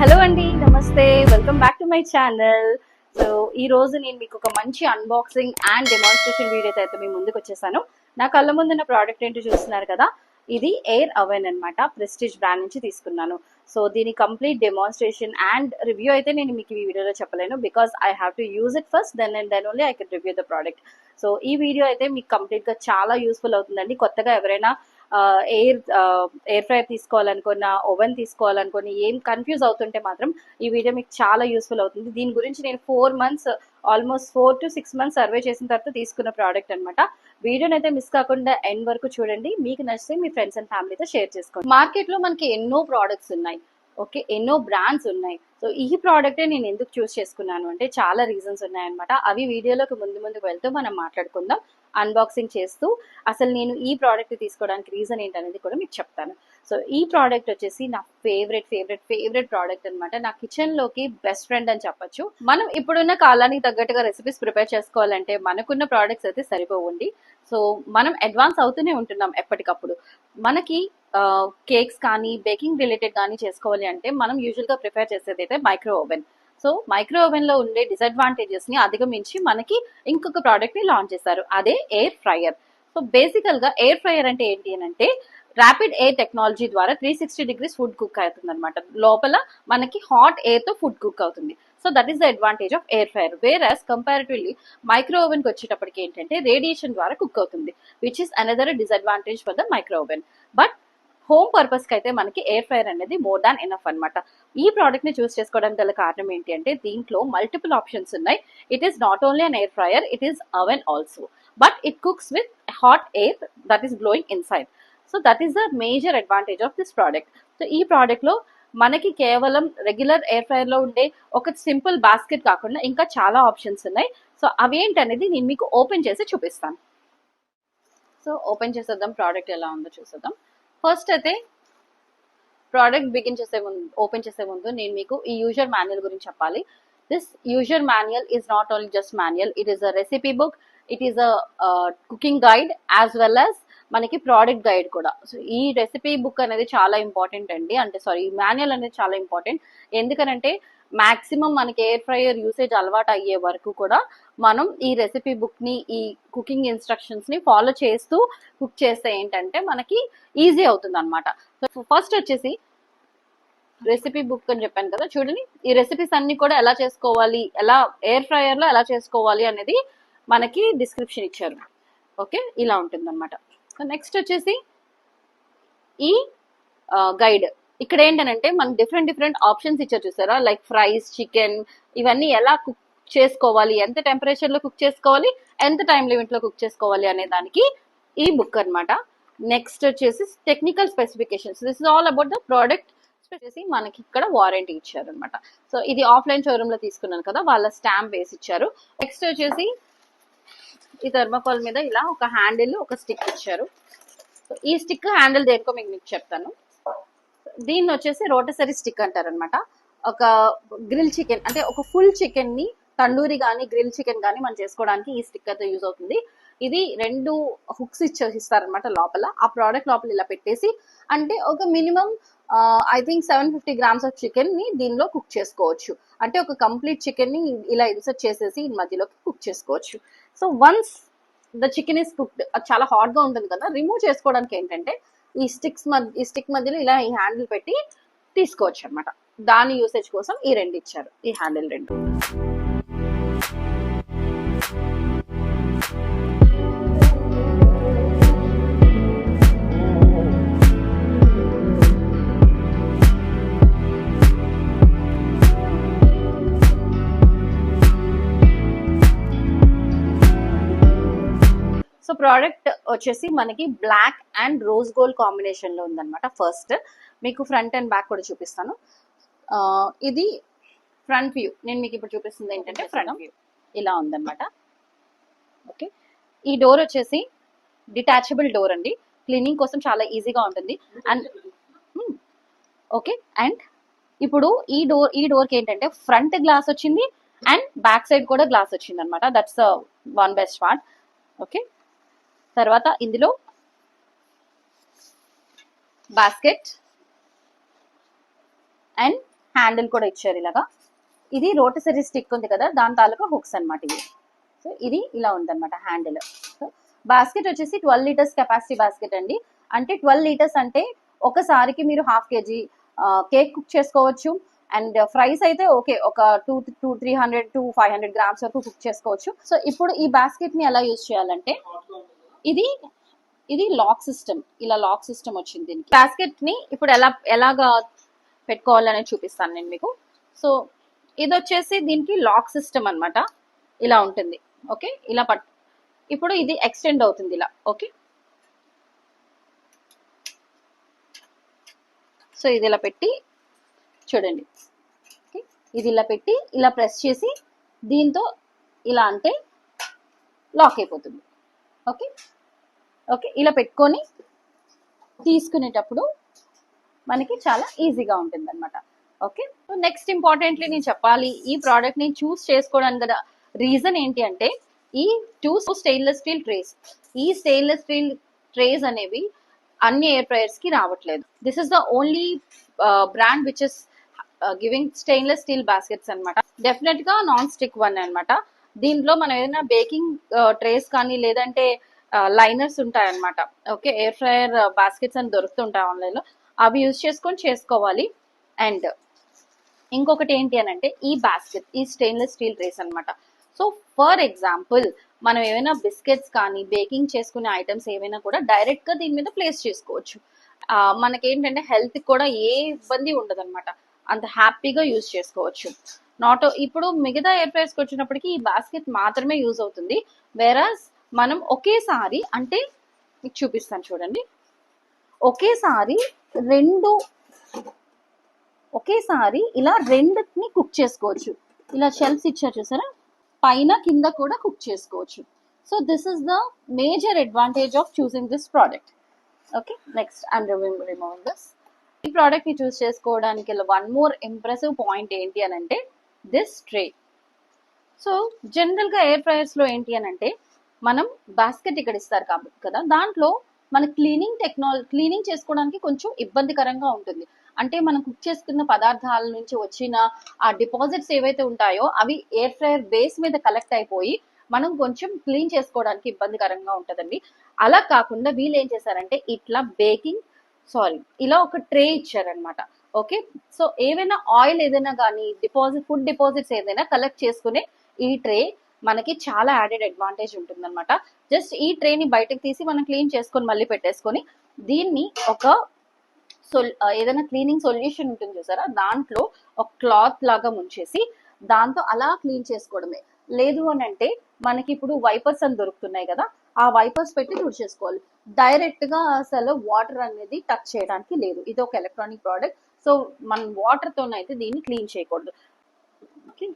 Hello అండి, నమస్తే. Welcome back to my channel. So ఈ రోజు నేను మీకు ఒక మంచి అన్బాక్సింగ్ అండ్ డెమాన్స్ట్రేషన్ వీడియోతో అయితే మీ ముందుకు వచ్చేసాను. నా కళ్ళ ముందున్న ప్రోడక్ట్ ఏంటో చూస్తున్నారు కదా, ఇది ఎయిర్ అవెన్ అన్నమాట. ప్రెస్టీజ్ బ్రాండ్ నుంచి తీసుకున్నాను. సో దీని కంప్లీట్ డెమాన్స్ట్రేషన్ అండ్ రివ్యూ అయితే నేను మీకు ఈ వీడియోలో చెప్పలేను, because I have to use it first, then only I can review the product. So ఈ వీడియో అయితే మీకు కంప్లీట్గా చాలా యూస్ఫుల్ అవుతుందండి. కొత్తగా ఎవరైనా ఎయిర్ ఫ్రైర్ తీసుకోవాలనుకున్నా, ఓవెన్ తీసుకోవాలనుకుని ఏం కన్ఫ్యూజ్ అవుతుంటే మాత్రం ఈ వీడియో మీకు చాలా యూస్ఫుల్ అవుతుంది. దీని గురించి నేను 4 months, almost 4 to 6 months survey చేసిన తర్వాత తీసుకున్న ప్రోడక్ట్ అనమాట. వీడియోని అయితే మిస్ కాకుండా ఎండ్ వరకు చూడండి. మీకు నచ్చితే మీ ఫ్రెండ్స్ అండ్ ఫ్యామిలీతో షేర్ చేసుకోండి. మార్కెట్లో మనకి ఎన్నో ప్రోడక్ట్స్ ఉన్నాయి, ఓకే, ఎన్నో బ్రాండ్స్ ఉన్నాయి. సో ఈ ప్రోడక్టే నేను ఎందుకు చూస్ చేసుకున్నాను అంటే చాలా రీజన్స్ ఉన్నాయన్నమాట. అవి వీడియోలోకి ముందుకు వెళ్తూ మనం మాట్లాడుకుందాం, అన్బాక్సింగ్ చేస్తూ. అసలు నేను ఈ ప్రోడక్ట్ తీసుకోవడానికి రీజన్ ఏంటనేది కూడా మీకు చెప్తాను. సో ఈ ప్రోడక్ట్ వచ్చేసి నా ఫేవరెట్ ప్రోడక్ట్ అనమాట. నా కిచెన్ లోకి బెస్ట్ ఫ్రెండ్ అని చెప్పొచ్చు. మనం ఇప్పుడున్న కాలానికి తగ్గట్టుగా రెసిపీస్ ప్రిపేర్ చేసుకోవాలంటే మనకున్న ప్రోడక్ట్స్ అయితే సరిపోవండి. సో మనం అడ్వాన్స్ అవుతూనే ఉంటున్నాం ఎప్పటికప్పుడు. మనకి కేక్స్ కానీ బేకింగ్ రిలేటెడ్ కానీ చేసుకోవాలి అంటే మనం యూజువల్గా ప్రిఫర్ చేసేది అయితే micro oven. So micro oven లో ఉండే డిసడ్వాంటేజెస్ ని అధిగమించి మనకి ఇంకొక ప్రోడక్ట్ ని లాంచ్ చేశారు, అదే ఎయిర్ ఫ్రైయర్. సో బేసికల్ గా ఎయిర్ ఫ్రైయర్ అంటే ఏంటి అని అంటే, ర్యాపిడ్ ఎయిర్ టెక్నాలజీ ద్వారా 360 degrees ఫుడ్ కుక్ అవుతుంది అనమాట. లోపల మనకి హాట్ ఎయిర్ తో ఫుడ్ కుక్ అవుతుంది. So that is the advantage of air fryer. Whereas comparatively micro oven కి వచ్చేటప్పటికి ఏంటంటే రేడియేషన్ ద్వారా కుక్ అవుతుంది, which is another disadvantage for the micro oven. But home purpose కి అయితే మనకి ఎయిర్ ఫ్రైయర్ అనేది మోర్ దాన్ ఎనఫ్ అనమాట. ఈ ప్రోడక్ట్ ని చూస్ చేసుకోవడానికి గల కారణం ఏంటి అంటే, దీంట్లో మల్టిపుల్ ఆప్షన్స్ ఉన్నాయి. It is not only an air fryer, it is oven also, but it cooks with hot air that is blowing inside. So that is the major advantage of this product. So ఈ product లో మనకి కేవలం regular air fryer లో ఉండే ఒక simple basket కాకుండా ఇంకా చాలా ఆప్షన్స్ ఉన్నాయి. సో అవేంటనేది నేను మీకు ఓపెన్ చేసి చూపిస్తాను. సో ఓపెన్ చేసేద్దాం, ప్రోడక్ట్ ఎలా ఉందో చూసేద్దాం. ఫస్ట్ అయితే ప్రోడక్ట్ ఓపెన్ చేసే ముందు నేను మీకు ఈ యూజర్ మాన్యువల్ గురించి చెప్పాలి. This user manual is not only just manual, it is a recipe book, it is a cooking guide as well as మనకి ప్రోడక్ట్ గైడ్ కూడా. సో ఈ రెసిపీ బుక్ అనేది చాలా ఇంపార్టెంట్ అండి, ఈ మాన్యువల్ అనేది చాలా ఇంపార్టెంట్. ఎందుకనంటే మాక్సిమం మనకి ఎయిర్ ఫ్రైయర్ యూసేజ్ అలవాటు అయ్యే వరకు కూడా మనం ఈ రెసిపీ బుక్ ని, ఈ కుకింగ్ ఇన్స్ట్రక్షన్స్ ని ఫాలో చేస్తూ కుక్ చేస్తే ఏంటంటే మనకి ఈజీ అవుతుంది అనమాట. సో ఫస్ట్ వచ్చేసి రెసిపీ బుక్ అని చెప్పాను కదా, చూడండి. ఈ రెసిపీస్ అన్ని కూడా ఎలా చేసుకోవాలి, ఎలా ఎయిర్ ఫ్రైయర్ లో ఎలా చేసుకోవాలి అనేది మనకి డిస్క్రిప్షన్ ఇచ్చారు. ఓకే, ఇలా ఉంటుంది అనమాట. సో నెక్స్ట్ వచ్చేసి ఈ గైడ్. ఇక్కడ ఏంటంటే మనకి డిఫరెంట్ ఆప్షన్స్ ఇచ్చారు, చూసారా? లైక్ ఫ్రైస్, చికెన్, ఇవన్నీ ఎలా కుక్ చేసుకోవాలి, ఎంత టెంపరేచర్ లో కుక్ చేసుకోవాలి, ఎంత టైం లిమిట్ లో కుక్ చేసుకోవాలి అనే దానికి ఈ బుక్ అనమాట. నెక్స్ట్ వచ్చేసి technical specifications. This is all about the product. వచ్చేసి మనకి ఇక్కడ వారంటీ ఇచ్చారు అనమాట. సో ఇది ఆఫ్లైన్ షోరూమ్ లో తీసుకున్నాను కదా, వాళ్ళ స్టాంప్ వేసి ఇచ్చారు. నెక్స్ట్ వచ్చేసి ఈ థర్మాకోల్ మీద ఇలా ఒక హ్యాండిల్, ఒక స్టిక్ ఇచ్చారు. సో ఈ స్టిక్ హ్యాండిల్ దేనికో మీకు చెప్తాను. దీన్ని వచ్చేసి రోటసరీ స్టిక్ అంటారు అనమాట. ఒక గ్రిల్ చికెన్ అంటే ఒక ఫుల్ చికెన్ ని తండూరి కానీ గ్రిల్ చికెన్ కానీ మనం చేసుకోవడానికి ఈ స్టిక్ అయితే యూజ్ అవుతుంది. ఇది 2 హుక్స్ ఇస్తారనమాట లోపల. ఆ ప్రోడక్ట్ లోపల ఇలా పెట్టేసి, అంటే ఒక minimum I think 750 grams of chicken ని దీనిలో కుక్ చేసుకోవచ్చు. అంటే ఒక కంప్లీట్ చికెన్ ని ఇలా ఇన్సర్ట్ చేసేసి మధ్యలోకి కుక్ చేసుకోవచ్చు. So once the chicken is cooked, అది చాలా హాట్ గా ఉంటుంది కదా, రిమూవ్ చేసుకోవడానికి ఏంటంటే ఈ స్టిక్ మధ్యలో ఇలా ఈ హ్యాండిల్ పెట్టి తీసుకోవచ్చు అనమాట. దాని యూసేజ్ కోసం ఈ 2 ఇచ్చారు, ఈ హ్యాండిల్ 2. సో ప్రోడక్ట్ వచ్చేసి మనకి black and rose gold combination లో ఉందన్నమాట. ఫస్ట్ మీకు ఫ్రంట్ అండ్ బ్యాక్ కూడా చూపిస్తాను. ఇది ఫ్రంట్ వ్యూ. నేను మీకు ఇప్పుడు చూపిస్తుంది ఏంటంటే ఫ్రంట్ వ్యూ ఇలా ఉందన్నమాట. ఓకే, ఈ డోర్ వచ్చేసి డిటాచబుల్ డోర్ అండి. క్లీనింగ్ కోసం చాలా ఈజీగా ఉంటుంది. అండ్ ఓకే, అండ్ ఇప్పుడు ఈ డోర్కి ఏంటంటే ఫ్రంట్ గ్లాస్ వచ్చింది అండ్ బ్యాక్ సైడ్ కూడా గ్లాస్ వచ్చింది అనమాట. That's one best part. Okay, తర్వాత ఇందులో బాస్కెట్ అండ్ హ్యాండిల్ కూడా ఇచ్చారు ఇలాగా. ఇది రోటసరీ స్టిక్ ఉంది కదా, దాని తాలూకా హుక్స్ అనమాట ఇవి. సో ఇది ఇలా ఉందన్నమాట హ్యాండిల్. సో బాస్కెట్ వచ్చేసి 12 లీటర్స్ కెపాసిటీ బాస్కెట్ అండి. అంటే 12 లీటర్స్ అంటే ఒకసారికి మీరు 1/2 kg కేక్ కుక్ చేసుకోవచ్చు. అండ్ ఫ్రైస్ అయితే ఓకే, ఒక 300 to 500 గ్రామ్స్ వరకు కుక్ చేసుకోవచ్చు. సో ఇప్పుడు ఈ బాస్కెట్ ని ఎలా యూజ్ చేయాలంటే, ఇది లాక్ సిస్టమ్, ఇలా లాక్ సిస్టమ్ వచ్చింది దీనికి. బాస్కెట్ ని ఇప్పుడు ఎలాగా పెట్టుకోవాలని చూపిస్తాను నేను మీకు. సో ఇది వచ్చేసి దీనికి లాక్ సిస్టమ్ అన్నమాట, ఇలా ఉంటుంది. ఓకే, ఇలా ఇప్పుడు ఇది ఎక్స్టెండ్ అవుతుంది ఇలా. ఓకే, సో ఇది ఇలా పెట్టి చూడండి. ఓకే, ఇది ఇలా పెట్టి ఇలా ప్రెస్ చేసి దీంతో ఇలా అంటే లాక్ అయిపోతుంది. ఓకే ఓకే, ఇలా పెట్టుకొని తీసుకునేటప్పుడు మనకి చాలా ఈజీగా ఉంటుంది అనమాట. ఓకే, సో నెక్స్ట్ ఇంపార్టెంట్లీ నేను చెప్పాలి, ఈ ప్రోడక్ట్ ని చూస్ చేసుకోవడానికి గల రీజన్ ఏంటి అంటే, ఈ 2 స్టెయిన్లెస్ స్టీల్ ట్రేస్. ఈ స్టెయిన్లెస్ స్టీల్ ట్రేస్ అనేవి అన్ని ఎయిర్ ఫ్రైయర్స్ కి రావట్లేదు. This is the only brand which is giving stainless steel baskets అనమాట. డెఫినెట్ గా నాన్ స్టిక్ వన్ అనమాట. దీంట్లో మనం ఏదైనా బేకింగ్ ట్రేస్ కానీ లేదంటే లైనర్స్ ఉంటాయన్నమాట. ఓకే, ఎయిర్ ఫ్రైయర్ బాస్కెట్స్ అని దొరుకుతుంటాయి ఆన్లైన్ లో, అవి యూజ్ చేసుకొని చేసుకోవాలి. అండ్ ఇంకొకటి ఏంటి అని అంటే, ఈ బాస్కెట్ ఈ స్టెయిన్లెస్ స్టీల్ ట్రేస్ అనమాట. సో ఫర్ ఎగ్జాంపుల్ మనం ఏమైనా బిస్కెట్స్ కానీ బేకింగ్ చేసుకునే ఐటమ్స్ ఏమైనా కూడా డైరెక్ట్ గా దీని మీద ప్లేస్ చేసుకోవచ్చు. మనకేంటంటే హెల్త్ కూడా ఏ ఇబ్బంది ఉండదు అనమాట, అంత హ్యాపీగా యూజ్ చేసుకోవచ్చు. ఇప్పుడు మిగతా ఎయిర్ ఫ్రైయర్స్ కి వచ్చినప్పటికీ ఈ బాస్కెట్ మాత్రమే యూజ్ అవుతుంది. వేరాస్ మనం ఒకేసారి అంటే మీకు చూపిస్తాను చూడండి, ఒకేసారి ఇలా రెండుని కుక్ చేసుకోవచ్చు. ఇలా షెల్ఫ్స్ ఇచ్చారు చూసారా, పైన కింద కూడా కుక్ చేసుకోవచ్చు. So this is the major advantage of choosing this product. Okay, next I'm removing this. ఈ ప్రోడక్ట్ ని చూస్ చేసుకోవడానికి వన్ మోర్ ఇంప్రెసివ్ పాయింట్ ఏంటి అని అంటే, దిస్ ట్రే. సో జనరల్ గా ఎయిర్ ఫ్రైయర్స్ లో ఏంటి అని అంటే, మనం బాస్కెట్ ఇక్కడ ఇస్తారు కాబట్టి కదా, దాంట్లో మన క్లీనింగ్ చేసుకోవడానికి కొంచెం ఇబ్బందికరంగా ఉంటుంది. అంటే మనం కుక్ చేసుకున్న పదార్థాల నుంచి వచ్చిన ఆ డిపాజిట్స్ ఏవైతే ఉంటాయో అవి ఎయిర్ ఫ్రైయర్ బేస్ మీద కలెక్ట్ అయిపోయి మనం కొంచెం క్లీన్ చేసుకోవడానికి ఇబ్బందికరంగా ఉంటుందండి. అలా కాకుండా వీళ్ళు ఏం చేశారంటే, ఇట్లా ఇలా ఒక ట్రే ఇచ్చారనమాట. ఓకే, సో ఏవైనా ఆయిల్ ఏదైనా కానీ ఫుడ్ డిపాజిట్స్ ఏదైనా కలెక్ట్ చేసుకునే ఈ ట్రే మనకి చాలా యాడెడ్ అడ్వాంటేజ్ ఉంటుంది అనమాట. జస్ట్ ఈ ట్రేని బయటకు తీసి మనం క్లీన్ చేసుకొని మళ్ళీ పెట్టేసుకొని దీన్ని ఒక ఏదైనా క్లీనింగ్ సొల్యూషన్ ఉంటుంది చూసారా, దాంట్లో ఒక క్లాత్ లాగా ముంచేసి దాంతో అలా క్లీన్ చేసుకోవడమే. లేదు అని అంటే మనకి ఇప్పుడు వైపర్స్ అని దొరుకుతున్నాయి కదా, ఆ వైపర్స్ పెట్టి తుడిచేసుకోవాలి. డైరెక్ట్ గా అసలు వాటర్ అనేది టచ్ చేయడానికి లేదు. ఇది ఒక ఎలక్ట్రానిక్ ప్రోడక్ట్, సో మనం వాటర్ తోనైతే దీన్ని క్లీన్ చేయకూడదు. ఓకే,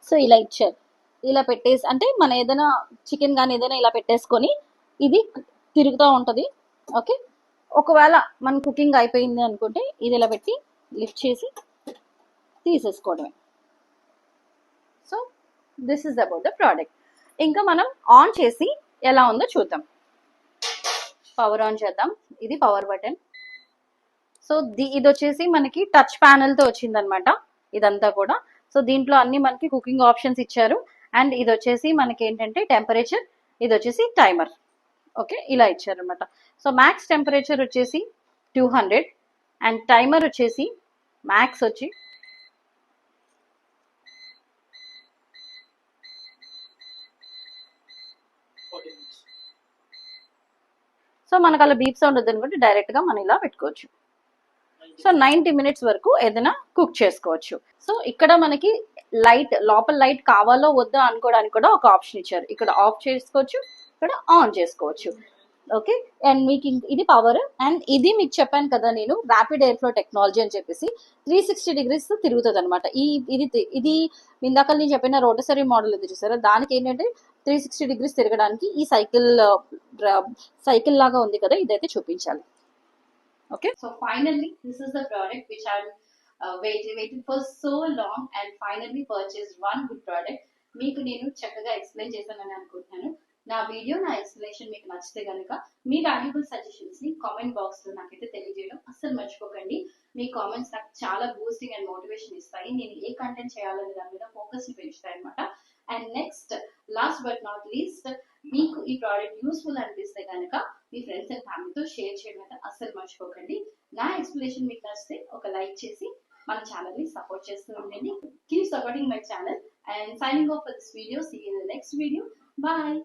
సో ఇలా ఇచ్చారు. ఇలా పెట్టేసి అంటే మనం ఏదైనా చికెన్ కానీ ఏదైనా ఇలా పెట్టేసుకొని ఇది తిరుగుతూ ఉంటుంది. ఓకే, ఒకవేళ మన కుకింగ్ అయిపోయింది అనుకుంటే ఇది ఇలా పెట్టి లిఫ్ట్ చేసి తీసేసుకోవడమే. So this is about the product. ఇంకా మనం ఆన్ చేసి ఎలా ఉందో చూద్దాం. పవర్ ఆన్ చేద్దాం. ఇది పవర్ బటన్. సో ఇది వచ్చేసి మనకి టచ్ ప్యానెల్ తో వచ్చిందనమాట ఇదంతా కూడా. సో దీంట్లో అన్ని మనకి కుకింగ్ ఆప్షన్స్ ఇచ్చారు. అండ్ ఇది వచ్చేసి మనకి ఏంటంటే టెంపరేచర్, ఇది వచ్చేసి టైమర్. ఓకే, ఇలా ఇచ్చారనమాట. సో మ్యాక్స్ టెంపరేచర్ వచ్చేసి 200 అండ్ టైమర్ వచ్చేసి మ్యాక్స్ వచ్చి సో మనకు అలా బీప్ సౌండ్ వద్దనుకుంటే డైరెక్ట్ గా మనం ఇలా పెట్టుకోవచ్చు. సో 90 minutes వరకు ఏదైనా కుక్ చేసుకోవచ్చు. సో ఇక్కడ మనకి లోపల లైట్ కావాలో వద్దా అనుకోవడానికి కూడా ఒక ఆప్షన్ ఇచ్చారు. ఇక్కడ ఆఫ్ చేసుకోవచ్చు, ఇక్కడ ఆన్ చేసుకోవచ్చు. ఓకే, అండ్ మీకు ఇది పవర్. అండ్ ఇది మీకు చెప్పాను కదా నేను, ర్యాపిడ్ ఎయిర్ ఫ్లో టెక్నాలజీ అని చెప్పేసి 360 degrees తిరుగుతుంది అనమాట. ఇది ఇందాక నేను చెప్పిన రోటసరీ మోడల్ ఉంది చూసారా, దానికి ఏంటంటే 360 degrees తిరగడానికి ఈ సైకిల్ లాగా ఉంది కదా, ఇదైతే చూపించాలి. Okay, so finally this is the product which I'm waited for so long and finally purchased one good product. మీకు నేను చక్కగా ఎక్స్ప్లెయిన్ చేశానని అనుకుంటున్నాను. నా వీడియో నా ఎక్స్ప్లెనేషన్ మీకు నచ్చితే కనుక మీ వాల్యుబుల్ సజెషన్స్ ని కామెంట్ బాక్స్ లో నాకైతే తెలియజేయడం అస్సలు మర్చిపోకండి. మీ కామెంట్స్ నాకు చాలా బూస్టింగ్ అండ్ మోటివేషన్ ఇస్తాయి. నేను ఏ కంటెంట్ చేయాలనే దాని మీద ఫోకస్ ని పెంచుతాయి అనమాట. And next, last but not least, మీకు ఈ ప్రోడక్ట్ యూస్ఫుల్ అనిపిస్తే కనుక మీ ఫ్రెండ్స్ అండ్ ఫ్యామిలీతో షేర్ చేయడం అయితే అస్సలు మర్చిపోకండి. నా ఎక్స్ప్లెనేషన్ మీకు నచ్చితే ఒక లైక్ చేసి మన ఛానల్ ని సపోర్ట్ చేస్తూ ఉండండి. Keep supporting my channel and signing off for this video. See you in the next video. Bye.